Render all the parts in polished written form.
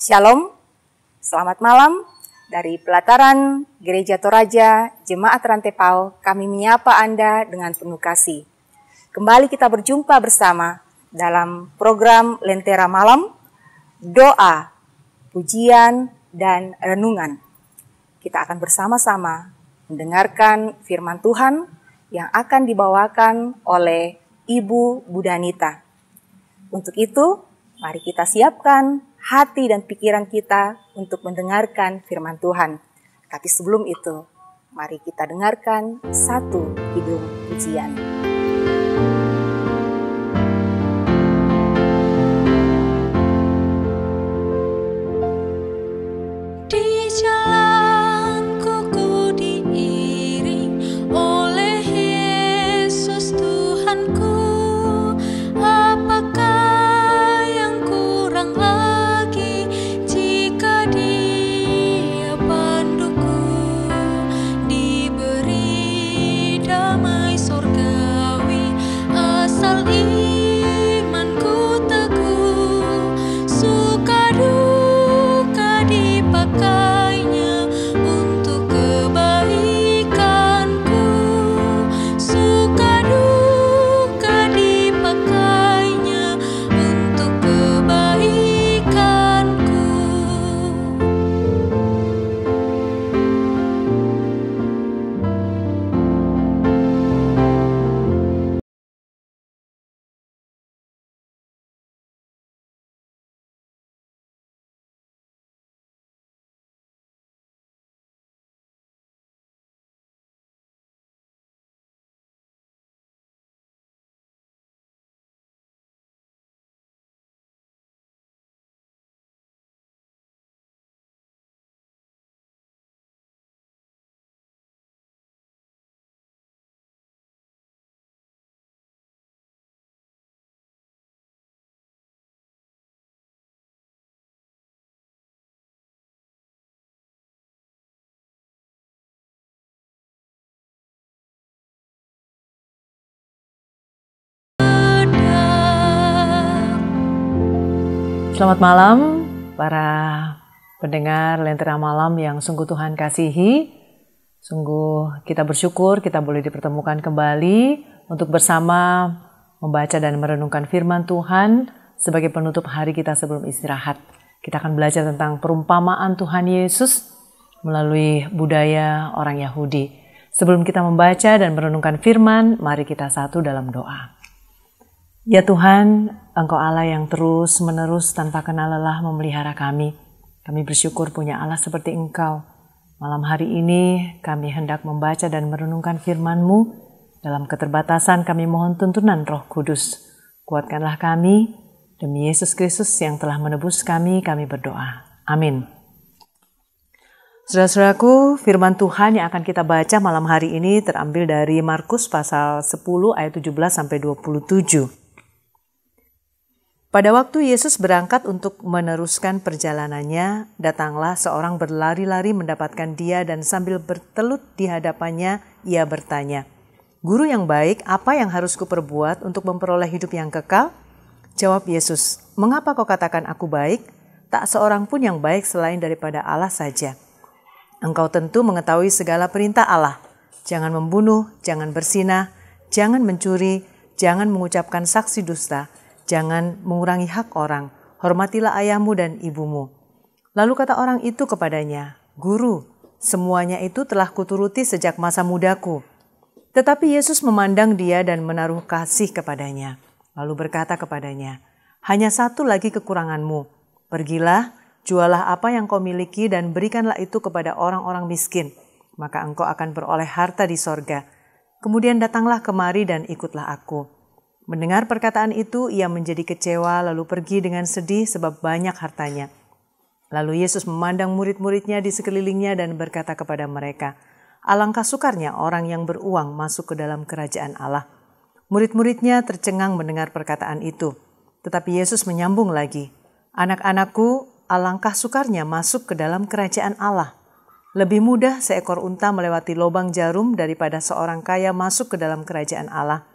Shalom, selamat malam. Dari pelataran Gereja Toraja, Jemaat Rantepao, kami menyapa Anda dengan penuh kasih. Kembali kita berjumpa bersama dalam program Lentera Malam, doa, pujian, dan renungan. Kita akan bersama-sama mendengarkan firman Tuhan yang akan dibawakan oleh Ibu Budanita. Untuk itu, mari kita siapkan hati dan pikiran kita untuk mendengarkan firman Tuhan. Tapi sebelum itu, mari kita dengarkan satu kidung pujian. Di jalanku ku diiring oleh Yesus Tuhanku. Apakah yang kurang lagi jika Dia panduku? Diberi damai surgawi asal imanku teguh. Suka duka dipakainya untuk kebaikanku. Suka duka dipakainya untuk kebaikanku. Selamat malam para pendengar Lentera Malam yang sungguh Tuhan kasihi. Sungguh kita bersyukur kita boleh dipertemukan kembali untuk bersama membaca dan merenungkan firman Tuhan sebagai penutup hari kita sebelum istirahat. Kita akan belajar tentang perumpamaan Tuhan Yesus melalui budaya orang Yahudi. Sebelum kita membaca dan merenungkan firman, mari kita satu dalam doa. Ya Tuhan, Engkau Allah yang terus-menerus tanpa kenal lelah memelihara kami. Kami bersyukur punya Allah seperti Engkau. Malam hari ini kami hendak membaca dan merenungkan firman-Mu. Dalam keterbatasan kami mohon tuntunan Roh Kudus. Kuatkanlah kami, demi Yesus Kristus yang telah menebus kami berdoa. Amin. Saudara-saudaraku, firman Tuhan yang akan kita baca malam hari ini terambil dari Markus pasal 10 ayat 17-27. Pada waktu Yesus berangkat untuk meneruskan perjalanannya, datanglah seorang berlari-lari mendapatkan Dia dan sambil bertelut di hadapannya, ia bertanya, "Guru yang baik, apa yang harus kuperbuat untuk memperoleh hidup yang kekal?" Jawab Yesus, "Mengapa kau katakan aku baik? Tak seorang pun yang baik selain daripada Allah saja. Engkau tentu mengetahui segala perintah Allah. Jangan membunuh, jangan berzinah, jangan mencuri, jangan mengucapkan saksi dusta, jangan mengurangi hak orang, hormatilah ayahmu dan ibumu." Lalu kata orang itu kepadanya, "Guru, semuanya itu telah kuturuti sejak masa mudaku." Tetapi Yesus memandang dia dan menaruh kasih kepadanya. Lalu berkata kepadanya, "Hanya satu lagi kekuranganmu. Pergilah, jualah apa yang kau miliki dan berikanlah itu kepada orang-orang miskin. Maka engkau akan beroleh harta di sorga. Kemudian datanglah kemari dan ikutlah aku." Mendengar perkataan itu, ia menjadi kecewa lalu pergi dengan sedih sebab banyak hartanya. Lalu Yesus memandang murid-muridnya di sekelilingnya dan berkata kepada mereka, "Alangkah sukarnya orang yang beruang masuk ke dalam kerajaan Allah." Murid-muridnya tercengang mendengar perkataan itu. Tetapi Yesus menyambung lagi, "Anak-anakku, alangkah sukarnya masuk ke dalam kerajaan Allah. Lebih mudah seekor unta melewati lubang jarum daripada seorang kaya masuk ke dalam kerajaan Allah."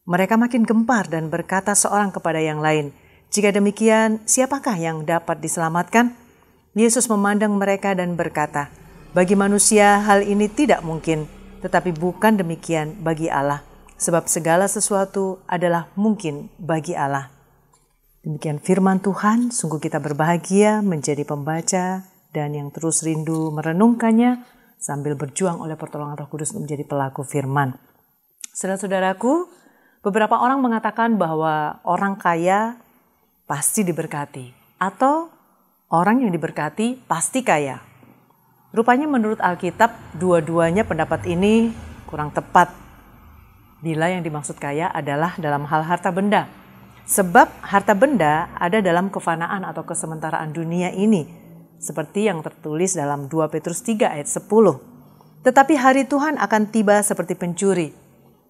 Mereka makin gempar dan berkata seorang kepada yang lain, Jika demikian, siapakah yang dapat diselamatkan? Yesus memandang mereka dan berkata, bagi manusia hal ini tidak mungkin, tetapi bukan demikian bagi Allah, sebab segala sesuatu adalah mungkin bagi Allah. Demikian firman Tuhan, sungguh kita berbahagia menjadi pembaca dan yang terus rindu merenungkannya sambil berjuang oleh pertolongan Roh Kudus untuk menjadi pelaku firman. Saudara-saudaraku, beberapa orang mengatakan bahwa orang kaya pasti diberkati atau orang yang diberkati pasti kaya. Rupanya menurut Alkitab, dua-duanya pendapat ini kurang tepat. Bila yang dimaksud kaya adalah dalam hal harta benda. Sebab harta benda ada dalam kefanaan atau kesementaraan dunia ini. Seperti yang tertulis dalam 2 Petrus 3 ayat 10. Tetapi hari Tuhan akan tiba seperti pencuri.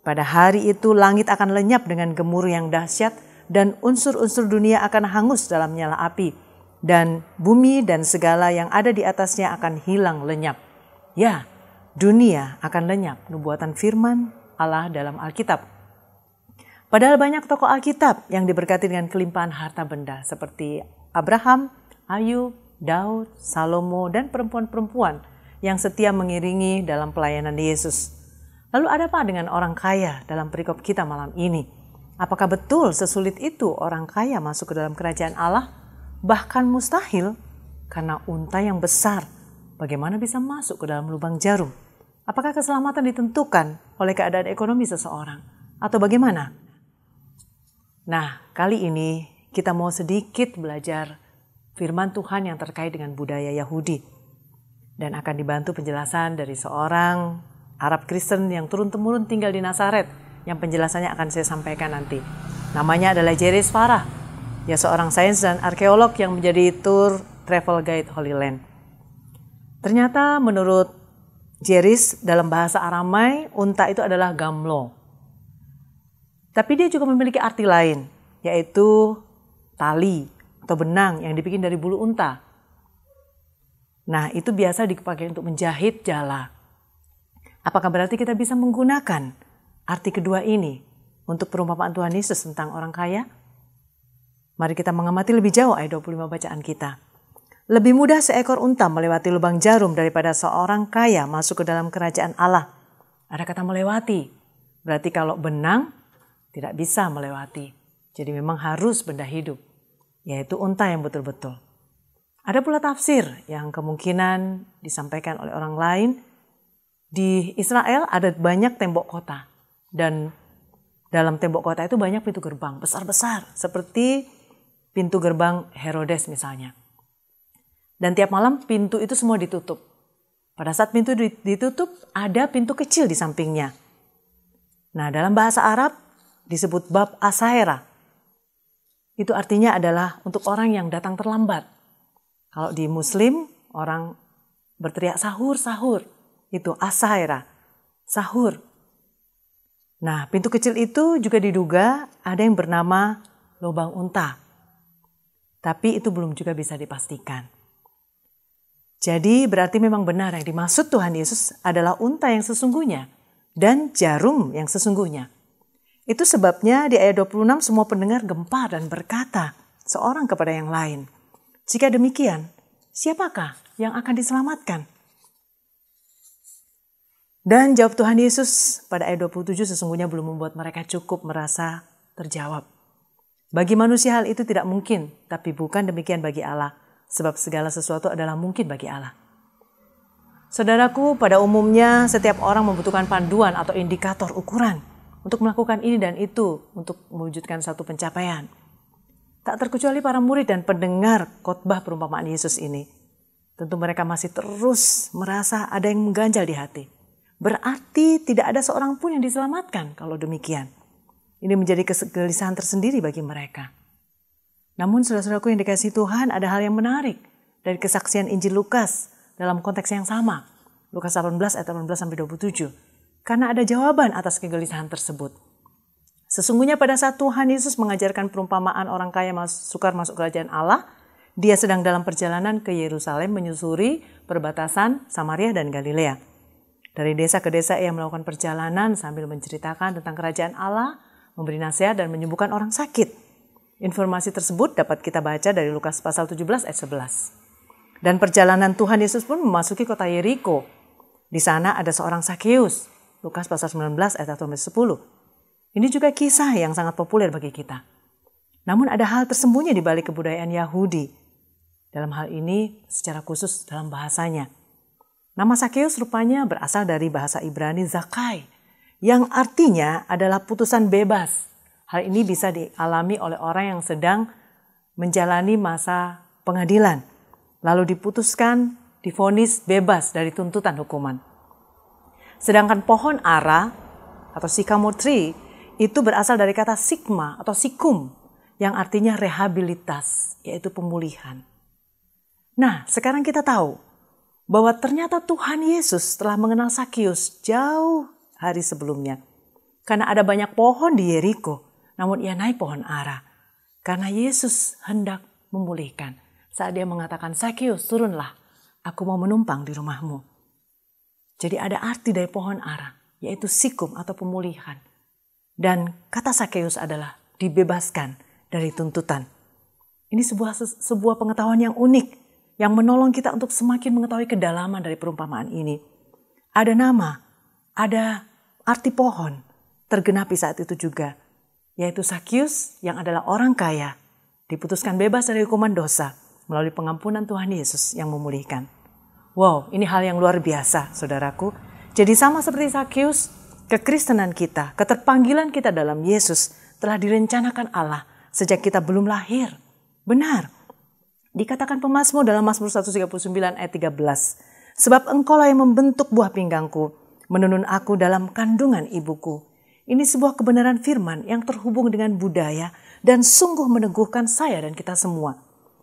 Pada hari itu langit akan lenyap dengan gemuruh yang dahsyat dan unsur-unsur dunia akan hangus dalam nyala api. Dan bumi dan segala yang ada di atasnya akan hilang lenyap. Ya, dunia akan lenyap, nubuatan firman Allah dalam Alkitab. Padahal banyak tokoh Alkitab yang diberkati dengan kelimpahan harta benda seperti Abraham, Ayub, Daud, Salomo, dan perempuan-perempuan yang setia mengiringi dalam pelayanan Yesus. Lalu ada apa dengan orang kaya dalam perikop kita malam ini? Apakah betul sesulit itu orang kaya masuk ke dalam kerajaan Allah? Bahkan mustahil, karena unta yang besar bagaimana bisa masuk ke dalam lubang jarum? Apakah keselamatan ditentukan oleh keadaan ekonomi seseorang? Atau bagaimana? Nah, kali ini kita mau sedikit belajar firman Tuhan yang terkait dengan budaya Yahudi. Dan akan dibantu penjelasan dari seorang Arab Kristen yang turun-temurun tinggal di Nazaret, yang penjelasannya akan saya sampaikan nanti. Namanya adalah Jerry Sfarah. Ya, seorang sains dan arkeolog yang menjadi tour travel guide Holy Land. Ternyata menurut Jeris dalam bahasa Aramai, unta itu adalah gamlo. Tapi dia juga memiliki arti lain, yaitu tali atau benang yang dibikin dari bulu unta. Nah, itu biasa dipakai untuk menjahit jala. Apakah berarti kita bisa menggunakan arti kedua ini untuk perumpamaan Tuhan Yesus tentang orang kaya? Mari kita mengamati lebih jauh ayat 25 bacaan kita. Lebih mudah seekor unta melewati lubang jarum daripada seorang kaya masuk ke dalam kerajaan Allah. Ada kata melewati. Berarti kalau benang tidak bisa melewati. Jadi memang harus benda hidup, yaitu unta yang betul-betul. Ada pula tafsir yang kemungkinan disampaikan oleh orang lain. Di Israel ada banyak tembok kota. Dan dalam tembok kota itu banyak pintu gerbang besar-besar. Seperti pintu gerbang Herodes misalnya. Dan tiap malam pintu itu semua ditutup. Pada saat pintu ditutup, ada pintu kecil di sampingnya. Nah, dalam bahasa Arab disebut bab asaera. Itu artinya adalah untuk orang yang datang terlambat. Kalau di Muslim, orang berteriak sahur, sahur. Itu asaera, sahur. Nah, pintu kecil itu juga diduga ada yang bernama lubang unta. Tapi itu belum juga bisa dipastikan. Jadi berarti memang benar yang dimaksud Tuhan Yesus adalah unta yang sesungguhnya dan jarum yang sesungguhnya. Itu sebabnya di ayat 26 semua pendengar gempar dan berkata seorang kepada yang lain, jika demikian, siapakah yang akan diselamatkan? Dan jawab Tuhan Yesus pada ayat 27 sesungguhnya belum membuat mereka cukup merasa terjawab. Bagi manusia hal itu tidak mungkin, tapi bukan demikian bagi Allah, sebab segala sesuatu adalah mungkin bagi Allah. Saudaraku, pada umumnya setiap orang membutuhkan panduan atau indikator ukuran untuk melakukan ini dan itu untuk mewujudkan satu pencapaian. Tak terkecuali para murid dan pendengar khotbah perumpamaan Yesus ini. Tentu mereka masih terus merasa ada yang mengganjal di hati. Berarti tidak ada seorang pun yang diselamatkan kalau demikian. Ini menjadi kegelisahan tersendiri bagi mereka. Namun saudara-saudaraku yang dikasihi Tuhan, ada hal yang menarik dari kesaksian Injil Lukas dalam konteks yang sama. Lukas 18 ayat 18-27. Karena ada jawaban atas kegelisahan tersebut. Sesungguhnya pada saat Tuhan Yesus mengajarkan perumpamaan orang kaya sukar masuk kerajaan Allah, dia sedang dalam perjalanan ke Yerusalem menyusuri perbatasan Samaria dan Galilea. Dari desa ke desa ia melakukan perjalanan sambil menceritakan tentang kerajaan Allah, memberi nasihat dan menyembuhkan orang sakit. Informasi tersebut dapat kita baca dari Lukas pasal 17 ayat 11. Dan perjalanan Tuhan Yesus pun memasuki kota Yeriko. Di sana ada seorang Sakeus. Lukas pasal 19 ayat 1-10. Ini juga kisah yang sangat populer bagi kita. Namun ada hal tersembunyi di balik kebudayaan Yahudi. Dalam hal ini secara khusus dalam bahasanya. Nama Sakeus rupanya berasal dari bahasa Ibrani Zakai, yang artinya adalah putusan bebas. Hal ini bisa dialami oleh orang yang sedang menjalani masa pengadilan, lalu diputuskan, divonis bebas dari tuntutan hukuman. Sedangkan pohon ara atau sycamore tree itu berasal dari kata sigma atau sikum, yang artinya rehabilitas, yaitu pemulihan. Nah, sekarang kita tahu bahwa ternyata Tuhan Yesus telah mengenal Sakeus jauh hari sebelumnya. Karena ada banyak pohon di Yeriko, namun ia naik pohon ara. Karena Yesus hendak memulihkan. Saat dia mengatakan, Sakeus turunlah, aku mau menumpang di rumahmu. Jadi ada arti dari pohon ara, yaitu sikum atau pemulihan. Dan kata Sakeus adalah dibebaskan dari tuntutan. Ini sebuah pengetahuan yang unik, yang menolong kita untuk semakin mengetahui kedalaman dari perumpamaan ini. Ada nama, ada arti pohon, tergenapi saat itu juga, yaitu Sakeus yang adalah orang kaya, diputuskan bebas dari hukuman dosa melalui pengampunan Tuhan Yesus yang memulihkan. Wow, ini hal yang luar biasa, saudaraku. Jadi sama seperti Sakeus, kekristenan kita, keterpanggilan kita dalam Yesus telah direncanakan Allah sejak kita belum lahir. Benar. Dikatakan pemazmur dalam Mazmur 139 ayat 13. Sebab engkaulah yang membentuk buah pinggangku, menenun aku dalam kandungan ibuku. Ini sebuah kebenaran firman yang terhubung dengan budaya dan sungguh meneguhkan saya dan kita semua.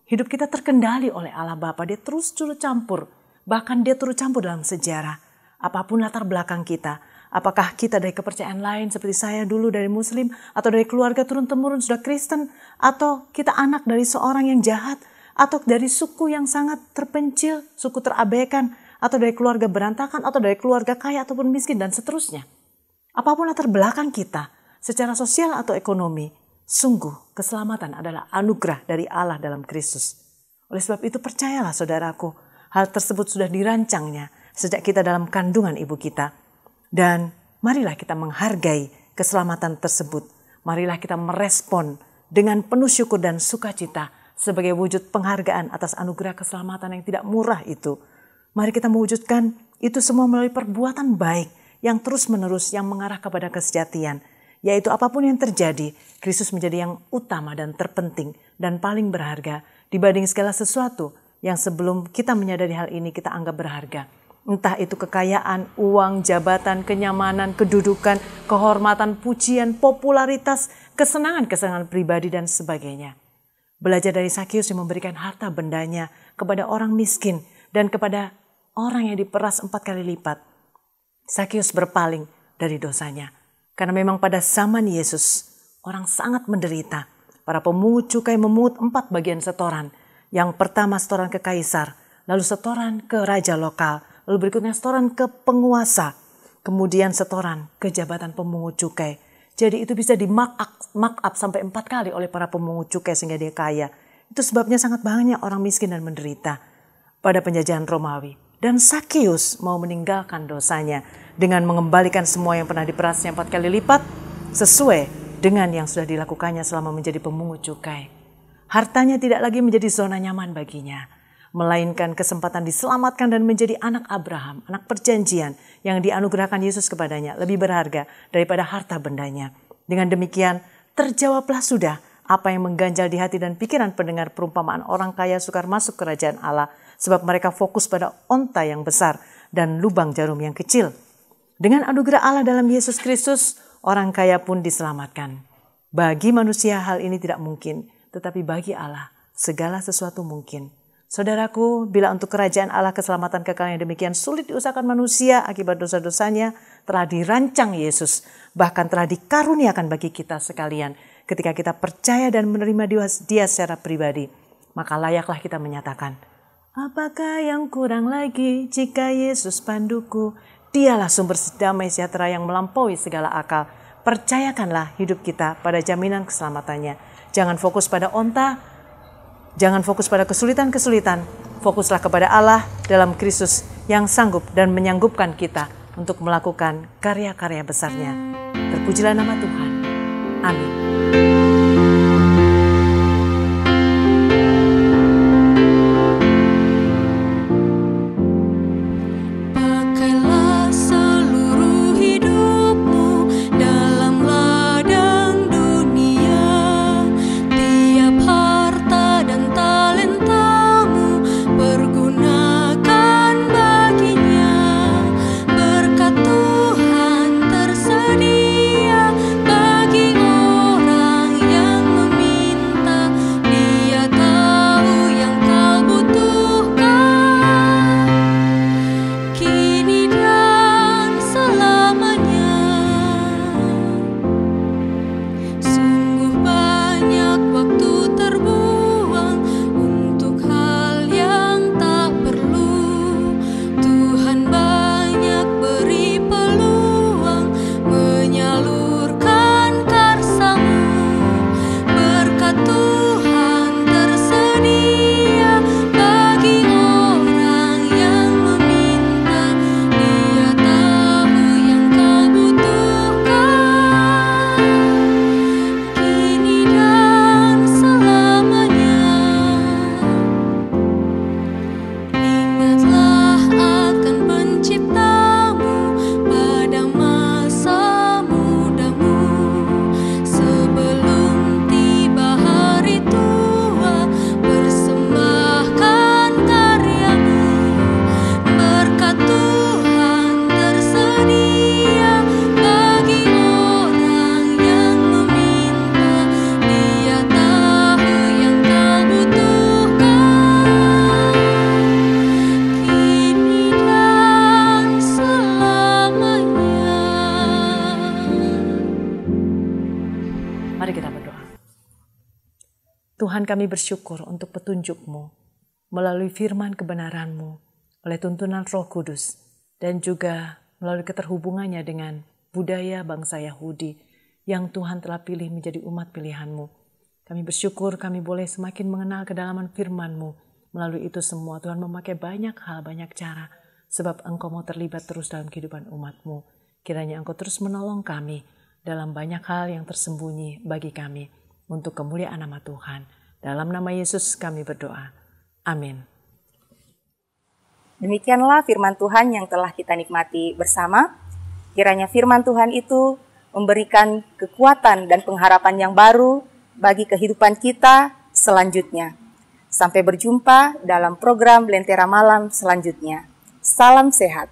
Hidup kita terkendali oleh Allah Bapa. Dia terus turut campur. Bahkan dia turut campur dalam sejarah. Apapun latar belakang kita. Apakah kita dari kepercayaan lain seperti saya dulu dari Muslim. Atau dari keluarga turun-temurun sudah Kristen. Atau kita anak dari seorang yang jahat. Atau dari suku yang sangat terpencil. Suku terabaikan. Atau dari keluarga berantakan. Atau dari keluarga kaya ataupun miskin dan seterusnya. Apapun latar belakang kita, secara sosial atau ekonomi, sungguh keselamatan adalah anugerah dari Allah dalam Kristus. Oleh sebab itu percayalah saudaraku, hal tersebut sudah dirancangnya sejak kita dalam kandungan ibu kita. Dan marilah kita menghargai keselamatan tersebut. Marilah kita merespon dengan penuh syukur dan sukacita sebagai wujud penghargaan atas anugerah keselamatan yang tidak murah itu. Mari kita mewujudkan itu semua melalui perbuatan baik yang terus-menerus yang mengarah kepada kesejatian, yaitu apapun yang terjadi, Kristus menjadi yang utama dan terpenting dan paling berharga dibanding segala sesuatu yang sebelum kita menyadari hal ini kita anggap berharga. Entah itu kekayaan, uang, jabatan, kenyamanan, kedudukan, kehormatan, pujian, popularitas, kesenangan-kesenangan pribadi dan sebagainya. Belajar dari Sakeus yang memberikan harta bendanya kepada orang miskin dan kepada orang yang diperas 4 kali lipat. Sakeus berpaling dari dosanya. Karena memang pada zaman Yesus, orang sangat menderita. Para pemungut cukai memungut 4 bagian setoran. Yang pertama setoran ke kaisar, lalu setoran ke raja lokal, lalu berikutnya setoran ke penguasa, kemudian setoran ke jabatan pemungut cukai. Jadi itu bisa di mark up sampai 4 kali oleh para pemungut cukai sehingga dia kaya. Itu sebabnya sangat banyak orang miskin dan menderita pada penjajahan Romawi. Dan Sakeus mau meninggalkan dosanya dengan mengembalikan semua yang pernah diperasnya 4 kali lipat sesuai dengan yang sudah dilakukannya selama menjadi pemungut cukai. Hartanya tidak lagi menjadi zona nyaman baginya, melainkan kesempatan diselamatkan dan menjadi anak Abraham, anak perjanjian yang dianugerahkan Yesus kepadanya lebih berharga daripada harta bendanya. Dengan demikian terjawablah sudah apa yang mengganjal di hati dan pikiran pendengar perumpamaan orang kaya sukar masuk kerajaan Allah, sebab mereka fokus pada onta yang besar dan lubang jarum yang kecil. Dengan anugerah Allah dalam Yesus Kristus, orang kaya pun diselamatkan. Bagi manusia hal ini tidak mungkin, tetapi bagi Allah segala sesuatu mungkin. Saudaraku, bila untuk kerajaan Allah keselamatan kekal yang demikian sulit diusahakan manusia akibat dosa-dosanya, telah dirancang Yesus, bahkan telah dikaruniakan bagi kita sekalian. Ketika kita percaya dan menerima dia secara pribadi, maka layaklah kita menyatakan, apakah yang kurang lagi jika Yesus panduku? Dialah sumber damai sejahtera yang melampaui segala akal. percayakanlah hidup kita pada jaminan keselamatannya. Jangan fokus pada onta, jangan fokus pada kesulitan-kesulitan, fokuslah kepada Allah dalam Kristus yang sanggup dan menyanggupkan kita untuk melakukan karya-karya besarnya. Terpujilah nama Tuhan. Amin. Mari kita berdoa. Tuhan, kami bersyukur untuk petunjuk-Mu melalui firman kebenaran-Mu, oleh tuntunan Roh Kudus, dan juga melalui keterhubungannya dengan budaya bangsa Yahudi yang Tuhan telah pilih menjadi umat pilihan-Mu. Kami bersyukur kami boleh semakin mengenal kedalaman firman-Mu. Melalui itu semua Tuhan memakai banyak hal, banyak cara, sebab Engkau mau terlibat terus dalam kehidupan umat-Mu. Kiranya Engkau terus menolong kami dalam banyak hal yang tersembunyi bagi kami untuk kemuliaan nama Tuhan. Dalam nama Yesus kami berdoa. Amin. Demikianlah firman Tuhan yang telah kita nikmati bersama. Kiranya firman Tuhan itu memberikan kekuatan dan pengharapan yang baru bagi kehidupan kita selanjutnya. Sampai berjumpa dalam program Lentera Malam selanjutnya. Salam sehat.